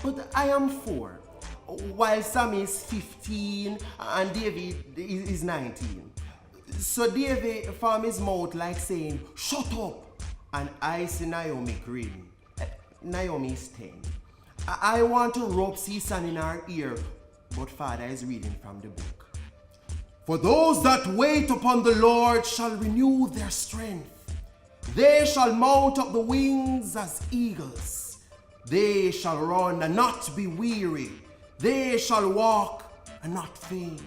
But I am 4, while Sam is 15 and David is 19. So David from his mouth like saying, shut up, and I see Naomi grin. Naomi is 10. I want to rub season in her ear, but Father is reading from the book. For those that wait upon the Lord shall renew their strength. They shall mount up the wings as eagles. They shall run and not be weary. They shall walk and not faint.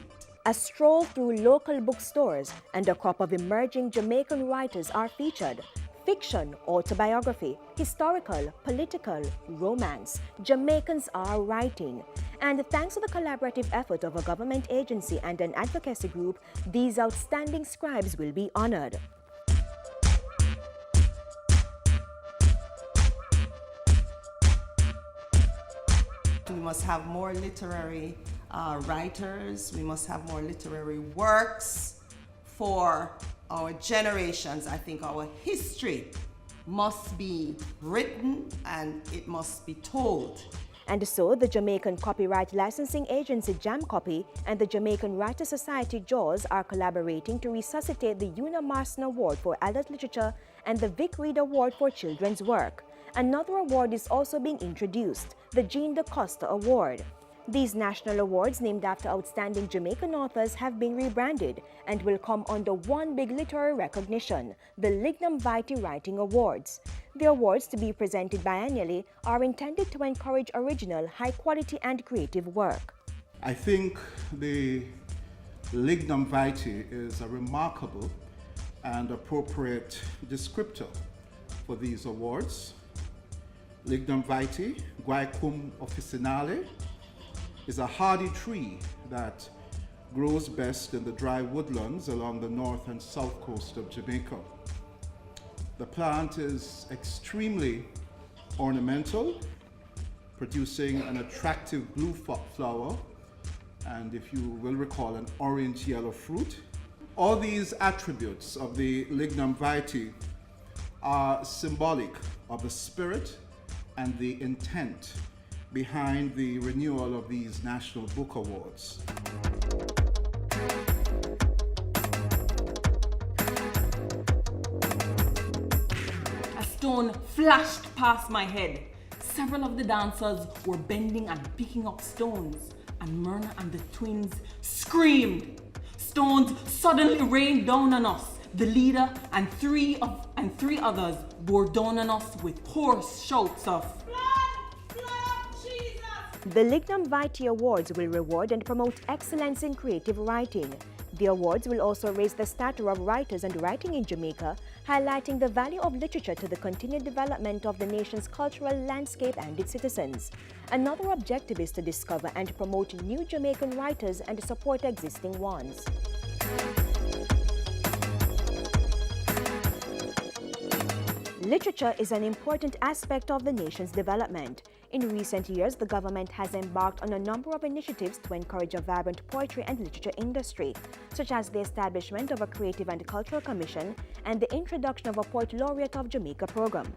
A stroll through local bookstores and a crop of emerging Jamaican writers are featured. Fiction, autobiography, historical, political, romance, Jamaicans are writing. And thanks to the collaborative effort of a government agency and an advocacy group, these outstanding scribes will be honored. We must have more literary writers, we must have more literary works for our generations. I think our history must be written and it must be told. And so the Jamaican Copyright Licensing Agency JAMCOPY and the Jamaican Writers Society JAWS are collaborating to resuscitate the Una Marston Award for Adult Literature and the Vic Reid Award for Children's Work. Another award is also being introduced, the Jean DaCosta Award. These national awards named after outstanding Jamaican authors have been rebranded and will come under one big literary recognition, the Lignum Vitae Writing Awards. The awards, to be presented biannually, are intended to encourage original, high-quality and creative work. I think the Lignum Vitae is a remarkable and appropriate descriptor for these awards. Lignum Vitae, Guaicum officinale, is a hardy tree that grows best in the dry woodlands along the north and south coast of Jamaica. The plant is extremely ornamental, producing an attractive blue flower, and if you will recall, an orange-yellow fruit. All these attributes of the Lignum Vitae are symbolic of the spirit and the intent behind the renewal of these National Book Awards. A stone flashed past my head. Several of the dancers were bending and picking up stones, and Myrna and the twins screamed. Stones suddenly rained down on us. The leader and three others bore down on us with hoarse shouts of The Lignum Vitae Awards will reward and promote excellence in creative writing. The awards will also raise the stature of writers and writing in Jamaica, highlighting the value of literature to the continued development of the nation's cultural landscape and its citizens. Another objective is to discover and promote new Jamaican writers and support existing ones. Literature is an important aspect of the nation's development. In recent years, the government has embarked on a number of initiatives to encourage a vibrant poetry and literature industry, such as the establishment of a Creative and Cultural Commission and the introduction of a Poet Laureate of Jamaica program.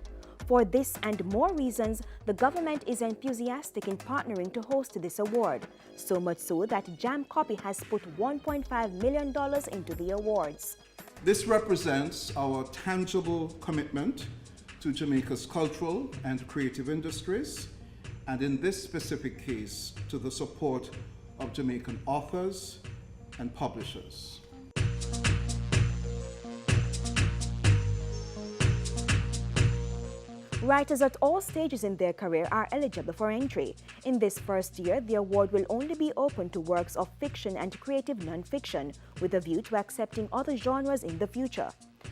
For this and more reasons, the government is enthusiastic in partnering to host this award, so much so that JAMCOPY has put $1.5 million into the awards. This represents our tangible commitment to Jamaica's cultural and creative industries, and in this specific case, to the support of Jamaican authors and publishers. Writers at all stages in their career are eligible for entry. In this first year, the award will only be open to works of fiction and creative non-fiction, with a view to accepting other genres in the future.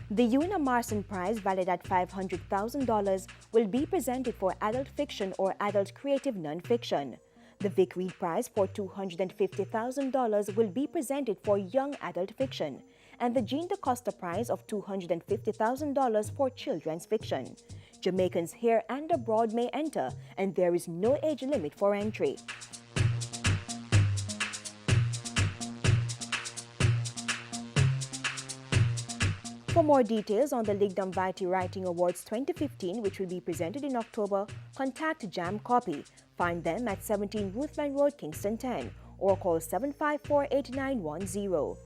The Una Marston Prize, valued at $500,000, will be presented for adult fiction or adult creative non-fiction. The Vic Reid Prize for $250,000 will be presented for young adult fiction, and the Jean DaCosta Prize of $250,000 for children's fiction. Jamaicans here and abroad may enter, and there is no age limit for entry. For more details on the Lignum Vitae Writing Awards 2015, which will be presented in October, contact JAMCOPY. Find them at 17 Ruthven Road, Kingston 10, or call 754-8910.